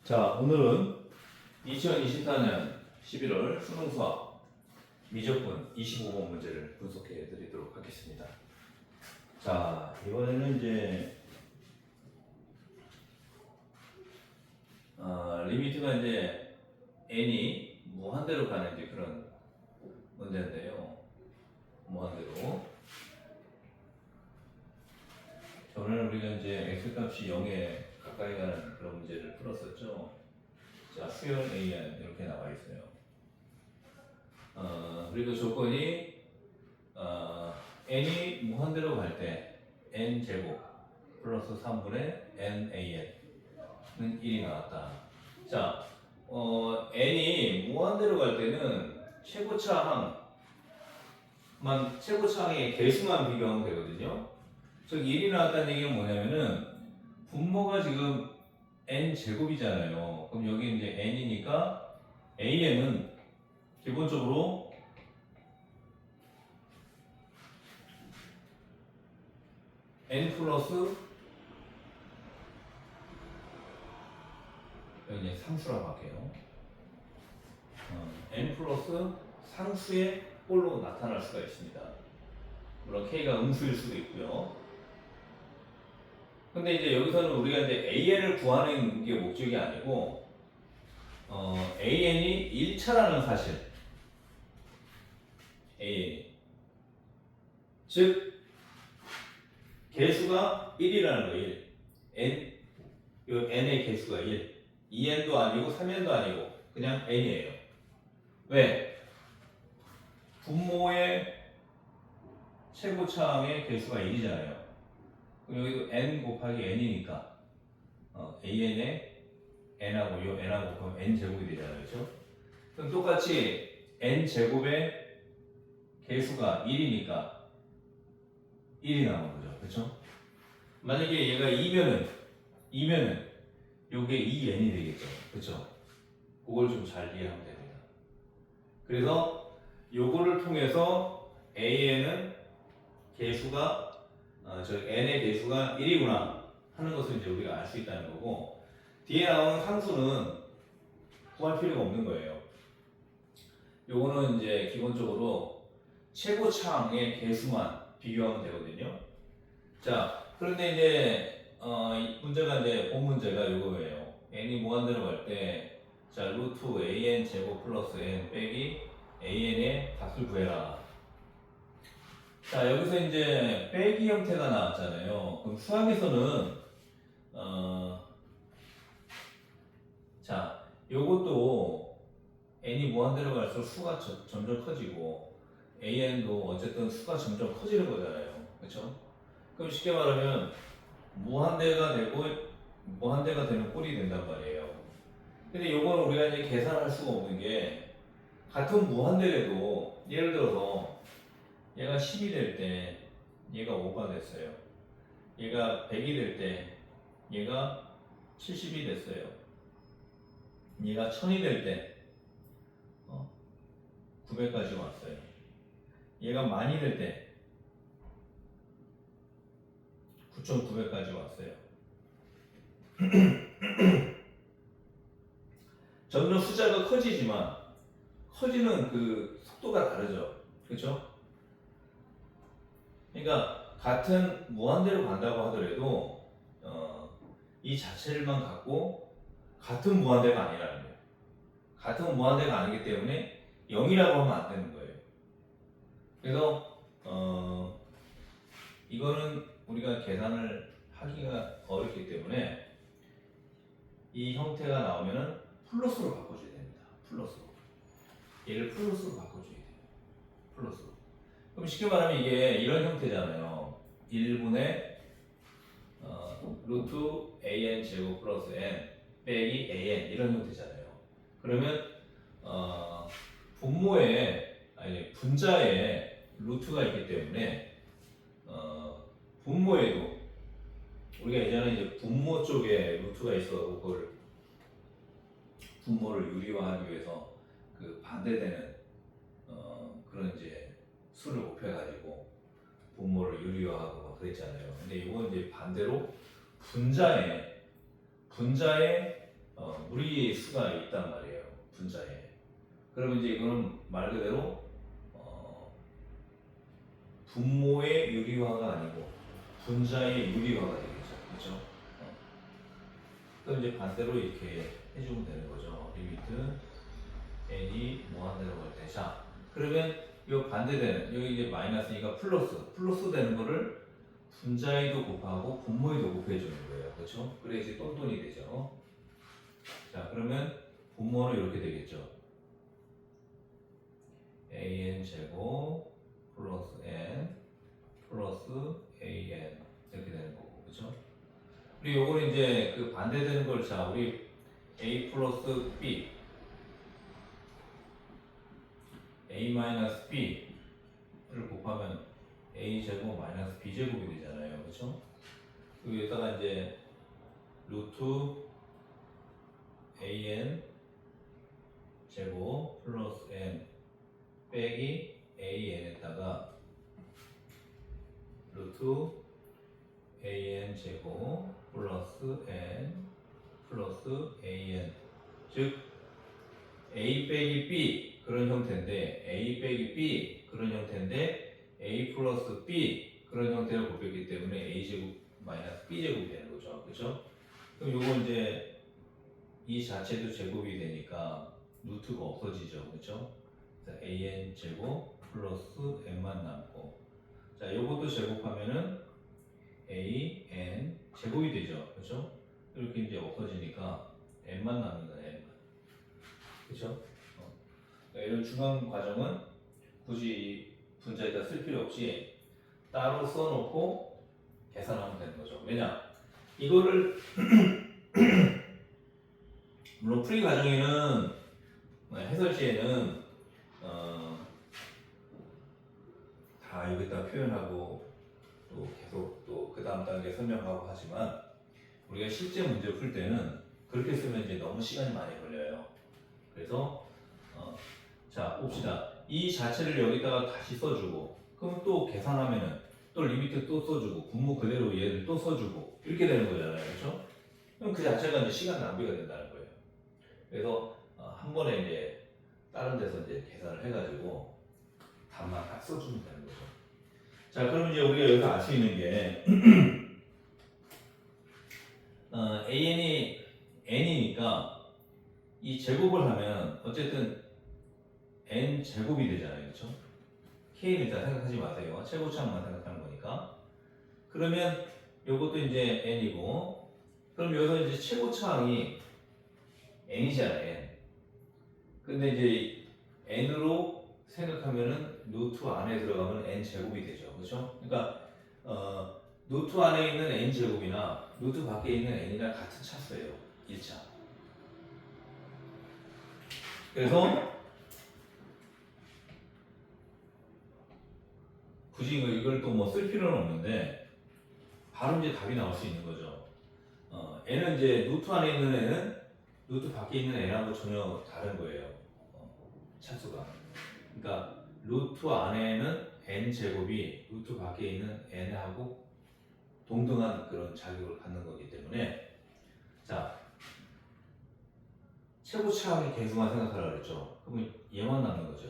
자, 오늘은 2024년 11월 수능 수학 미적분 25번 문제를 분석해 드리도록 하겠습니다. 자, 이번에는 이제 리미트가 이제 n이 무한대로 가는 이제 그런 문제인데요. 무한대로. 저는 우리가 이제 x 값이 0에 가까이 가는 그런 문제를 풀었었죠. 자, 수열 AN 이렇게 나와 있어요. 그리고 조건이 n이 무한대로 갈 때 n 제곱 플러스 3분의 n AN은 1이 나왔다. 자, n이 무한대로 갈 때는 최고차항의 개수만 비교하면 되거든요. 즉 1이 나왔다는 얘기는 뭐냐면은 분모가 지금 n 제곱이잖아요. 그럼 여기 이제 n이니까 AN은 기본적으로 n 플러스 여기 이제 상수라고 할게요. n 플러스 상수의 꼴로 나타날 수가 있습니다. 물론 k가 음수일 수도 있고요. 근데 이제 여기서는 우리가 이제 AN을 구하는 게 목적이 아니고 AN이 1차라는 사실, AN이 즉 개수가 1이라는 거예요. 1. n의 개수가 1. 2n도 아니고 3n도 아니고 그냥 n이에요. 왜? 분모의 최고차항의 개수가 1이잖아요. 여기도 n 곱하기 n이니까 an에 n하고 요 n하고 곱하면 n 제곱이 되잖아요. 그렇죠? 그럼 똑같이 n 제곱의 개수가 1이니까 1이 나오는 거죠. 그렇죠? 만약에 얘가 2면은 요게 2n이 되겠죠. 그렇죠? 그걸 좀 잘 이해하면 됩니다. 그래서 요거를 통해서 an은 개수가 n의 개수가 1이구나 하는 것을 이제 우리가 알 수 있다는 거고, 뒤에 나오는 상수는 구할 필요가 없는 거예요. 요거는 이제 기본적으로 최고차항의 개수만 비교하면 되거든요. 자, 그런데 이제 문제가 이제 본 문제가 요거예요. n이 무한대로 갈 때 자, 루트 an 제곱 플러스 n 빼기 an의 값을 구해라. 자, 여기서 이제 빼기 형태가 나왔잖아요. 그럼 수학에서는 자, 요것도 n이 무한대로 갈수록 수가 점점 커지고 an도 어쨌든 수가 점점 커지는 거잖아요. 그렇죠? 그럼 쉽게 말하면 무한대가 되는 꼴이 된단 말이에요. 근데 요거는 우리가 이제 계산할 수가 없는 게, 같은 무한대라도 예를 들어서 얘가 10이 될 때 얘가 5가 됐어요. 얘가 100이 될 때 얘가 70이 됐어요. 얘가 1000이 될 때 900까지 왔어요. 얘가 만이 될 때 9900까지 왔어요. 점점 숫자가 커지지만 커지는 그 속도가 다르죠. 그렇죠? 그러니까 같은 무한대로 간다고 하더라도 이 자체를만 갖고 같은 무한대가 아니라는 거예요. 같은 무한대가 아니기 때문에 0이라고 하면 안 되는 거예요. 그래서 이거는 우리가 계산을 하기가 어렵기 때문에 이 형태가 나오면은 플러스로 바꿔줘야 됩니다. 플러스로. 얘를 플러스로 바꿔줘야 돼요. 플러스로. 그럼 쉽게 말하면 이게 이런 형태잖아요. 1분의 루트 an 제곱 플러스 n 빼기 an 이런 형태잖아요. 그러면 분자에 루트가 있기 때문에 분모에도 우리가 예전에 이제 분모 쪽에 루트가 있어 그걸 분모를 유리화하기 위해서 그 반대되는 그런 이제 수를 곱해가지고 분모를 유리화하고 막 그랬잖아요. 근데 이건 이제 반대로 분자에 무리수가 있단 말이에요. 분자에. 그러면 이제 이거는 말 그대로 분모의 유리화가 아니고 분자의 유리화가 되겠죠. 그렇죠? 그럼 이제 반대로 이렇게 해주면 되는 거죠. 리미트 n이 무한대로 갈 때. 자, 그러면 이 반대되는 여기 이제 마이너스니까 플러스 되는 거를 분자에도 곱하고 분모에도 곱해주는 거예요. 그렇죠? 그래야지 똔똔이 되죠. 자, 그러면 분모는 이렇게 되겠죠. an 제곱 플러스 n 플러스 an 이렇게 되는 거고, 그렇죠? 우리 요거는 이제 그 반대되는 걸 자, 우리 a 플러스 b a 마이너스 b를 곱하면 a 제곱 마이너스 b 제곱이 되잖아요, 그렇죠? 여기에다가 이제 루트 an 제곱 플러스 n 빼기 an에다가 루트 an 제곱 플러스 n 플러스 an 즉 a 빼기 b 그런 형태인데 a 빼기 b 그런 형태인데 a 플러스 b 그런 형태를 곱했기 때문에 a 제곱 마이너스 b 제곱이 되는 거죠, 그렇죠? 그럼 요거 이제 이 자체도 제곱이 되니까 루트가 없어지죠, 그렇죠? an 제곱 플러스 n만 남고, 자 요것도 제곱하면은 a n 제곱이 되죠, 그렇죠? 이렇게 이제 없어지니까 n만 남는다, n만, 그렇죠? 이런 중간 과정은 굳이 분자에다 쓸 필요 없이 따로 써놓고 계산하면 되는 거죠. 왜냐? 이거를 물론 풀이 과정에는 해설 시에는 다 여기다 표현하고 또 계속 또 그 다음 단계 설명하고 하지만 우리가 실제 문제 풀 때는 그렇게 쓰면 이제 너무 시간이 많이 걸려요. 그래서 자 봅시다. 이 자체를 여기다가 다시 써주고 그럼 또 계산하면은 또 리미트 또 써주고 분모 그대로 얘를 또 써주고 이렇게 되는 거잖아요, 그렇죠? 그럼 그 자체가 이제 시간 낭비가 된다는 거예요. 그래서 한 번에 이제 다른 데서 이제 계산을 해가지고 답만 딱 써주면 되는 거죠. 자, 그럼 이제 우리가 여기서 알 수 있는 게 an이 n이니까 이 제곱을 하면 어쨌든 n 제곱이 되잖아요, 그렇죠? k는 일단 생각하지 마세요. 최고차만 생각하는 거니까. 그러면 요것도 이제 n이고, 그럼 여기서 이제 최고차항이 n이잖아요, n. 근데 이제 n으로 생각하면은 루트 안에 들어가면 n 제곱이 되죠, 그렇죠? 그러니까 루트 안에 있는 n 제곱이나 루트 밖에 있는 n이랑 같은 차수예요, 1차. 그래서 굳이 이걸 또 뭐 쓸 필요는 없는데 바로 이제 답이 나올 수 있는 거죠. n은 이제 루트 안에 있는 n은 루트 밖에 있는 n하고 전혀 다른 거예요. 차수가. 그러니까 루트 안에는 n 제곱이 루트 밖에 있는 n하고 동등한 그런 자격을 갖는 거기 때문에 자 최고차항의 개수만 생각하라 그랬죠. 그러면 얘만 남는 거죠.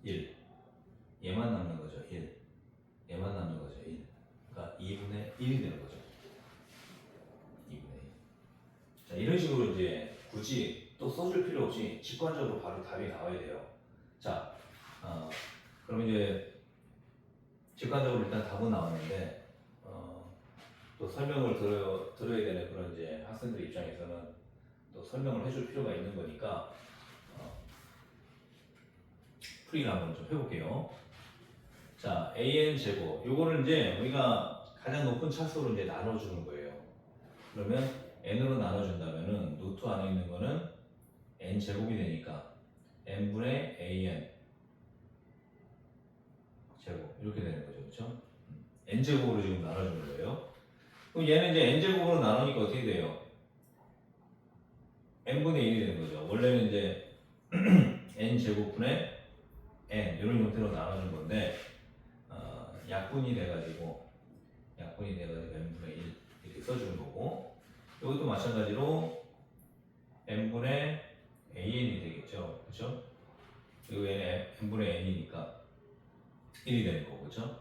1. 얘만 남는 거죠. 1. 얘만 남는 거죠. 1. 그러니까 2분의 1이 되는 거죠. 2분의 1. 자, 이런 식으로 이제 굳이 또 써줄 필요 없이 직관적으로 바로 답이 나와야 돼요. 자, 그럼 이제 직관적으로 일단 답은 나왔는데 또 설명을 들어야 되는 그런 이제 학생들 입장에서는 또 설명을 해줄 필요가 있는 거니까 풀이를 한번 좀 해볼게요. 자, an 제곱 요거를 이제 우리가 가장 높은 차수로 이제 나눠주는 거예요. 그러면 n으로 나눠준다면은 루트 안에 있는 거는 n 제곱이 되니까 n분의 an 제곱 이렇게 되는 거죠, 그렇죠? n 제곱으로 지금 나눠주는 거예요. 그럼 얘는 이제 n 제곱으로 나누니까 어떻게 돼요? n분의 1이 되는 거죠. 원래는 이제 n 제곱분의 n 이런 형태로 나눠준 건데 약분이 돼가지고 n분의 1 이렇게 써주는 거고 이것도 마찬가지로 n분의 an이 되겠죠. 그렇죠? 그리고 얘는 n분의 n이니까 1이 되는 거고, 그렇죠?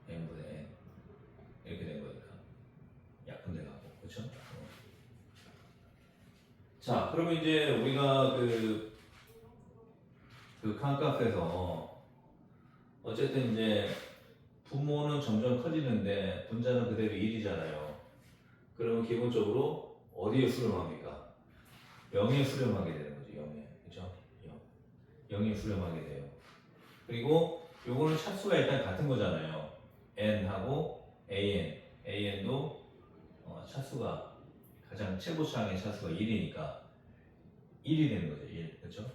n분의 n 이렇게 된 거니까 약분돼 가고, 그렇죠? 자, 그러면 이제 우리가 그 칸값에서 어쨌든 이제 분모는 점점 커지는데 분자는 그대로 1이잖아요. 그러면 기본적으로 어디에 수렴합니까? 0에 수렴하게 되는 거죠. 0에. 그죠? 0에 수렴하게 돼요. 그리고 요거는 차수가 일단 같은 거잖아요. n하고 an도 차수가 가장 최고차항의 차수가 1이니까 1이 되는 거죠. 1. 그렇죠?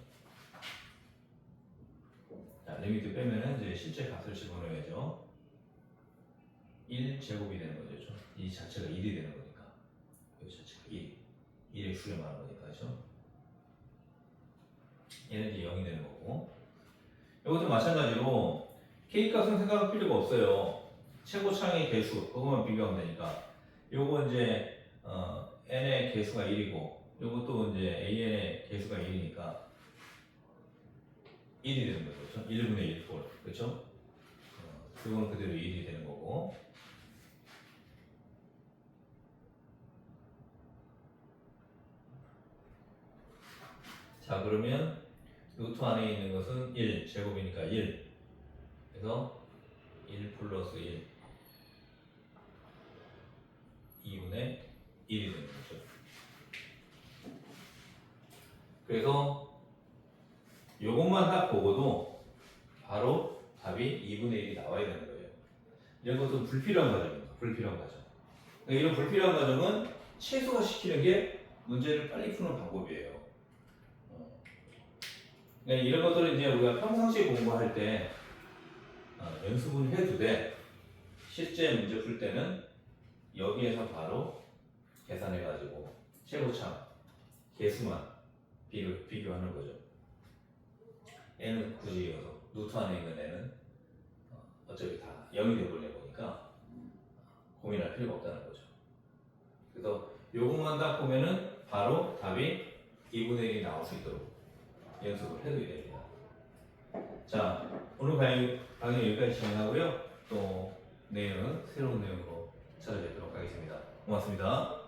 자, 리미트 빼면은 이제 실제 값을 집어넣어야죠. 1 제곱이 되는 거죠. 그렇죠? 이 자체가 1이 되는 거니까. 이 자체가 1. 1에 수렴하는 거니까. 그렇죠? 얘는 이제 0이 되는 거고. 이것도 마찬가지로 K값은 생각할 필요가 없어요. 최고차항의 개수, 그것만 비교하면 되니까. 요거 이제, n의 개수가 1이고, 요것도 이제 an의 개수가 1이니까 1이 되는 거죠. 그렇죠? 1분의 1꼴. 그렇죠? 그거는 그대로 1이 되는 거고. 자, 그러면 루트 안에 있는 것은 1, 제곱이니까 1. 그래서 1 플러스 1, 2분의 1이 되는 거죠. 그래서 요것만 딱 보고도 바로 답이 2분의 1이 나와야 되는 거예요. 이런 것은 불필요한 과정입니다. 불필요한 과정. 그러니까 이런 불필요한 과정은 최소화시키는 게 문제를 빨리 푸는 방법이에요. 그러니까 이런 것들은 이제 우리가 평상시에 공부할 때 연습은 해도 돼. 실제 문제 풀 때는 여기에서 바로 계산해가지고 최고차 개수만 비교하는 거죠. 얘는 굳이 이어서 루트 안에 있는 애는 어차피 다 0이 되버려 보니까 고민할 필요가 없다는 거죠. 그래서 요것만 딱 보면은 바로 답이 2분의 1이 나올 수 있도록 연습을 해둬야 됩니다. 자, 오늘 강의 여기까지 진행하고요. 또 내일은 새로운 내용으로 찾아뵙도록 하겠습니다. 고맙습니다.